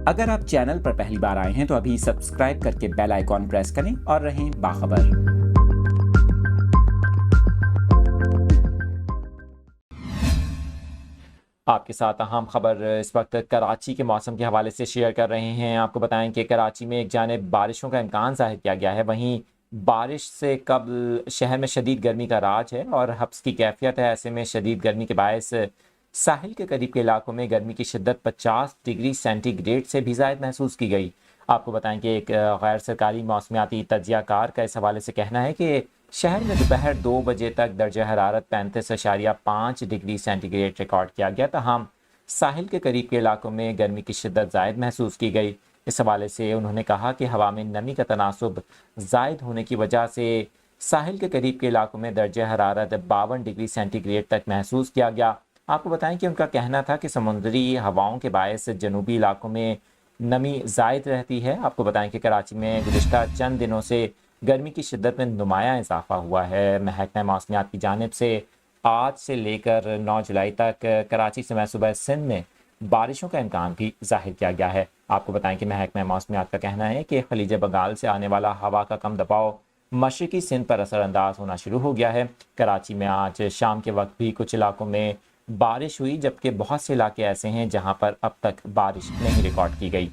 اگر آپ چینل پر پہلی بار آئے ہیں تو ابھی سبسکرائب کر کے بیل آئیکن پریس کریں اور رہیں باخبر۔ آپ کے ساتھ اہم خبر اس وقت کراچی کے موسم کے حوالے سے شیئر کر رہے ہیں۔ آپ کو بتائیں کہ کراچی میں ایک جانب بارشوں کا امکان ظاہر کیا گیا ہے، وہیں بارش سے قبل شہر میں شدید گرمی کا راج ہے اور حبس کی کیفیت ہے۔ ایسے میں شدید گرمی کے باعث ساحل کے قریب کے علاقوں میں گرمی کی شدت 50 ڈگری سینٹی گریڈ سے بھی زائد محسوس کی گئی۔ آپ کو بتائیں کہ ایک غیر سرکاری موسمیاتی تجزیہ کار کا اس حوالے سے کہنا ہے کہ شہر میں دوپہر 2 بجے تک درجہ حرارت 35.5 ڈگری سینٹی گریڈ ریکارڈ کیا گیا، تاہم ساحل کے قریب کے علاقوں میں گرمی کی شدت زائد محسوس کی گئی۔ اس حوالے سے انہوں نے کہا کہ ہوا میں نمی کا تناسب زائد ہونے کی وجہ سے ساحل کے قریب کے علاقوں میں درجہ حرارت 52 ڈگری سینٹی گریڈ تک محسوس کیا گیا۔ آپ کو بتائیں کہ ان کا کہنا تھا کہ سمندری ہواؤں کے باعث جنوبی علاقوں میں نمی زائد رہتی ہے۔ آپ کو بتائیں کہ کراچی میں گزشتہ چند دنوں سے گرمی کی شدت میں نمایاں اضافہ ہوا ہے۔ محکمہ موسمیات کی جانب سے آج سے لے کر 9 جولائی تک کراچی سے صوبہ سندھ میں بارشوں کا امکان بھی ظاہر کیا گیا ہے۔ آپ کو بتائیں کہ محکمہ موسمیات کا کہنا ہے کہ خلیج بنگال سے آنے والا ہوا کا کم دباؤ مشرقی سندھ پر اثر انداز ہونا شروع ہو گیا ہے۔ کراچی میں آج شام کے وقت بھی کچھ علاقوں میں بارش ہوئی، جبکہ بہت سے علاقے ایسے ہیں جہاں پر اب تک بارش نہیں ریکارڈ کی گئی۔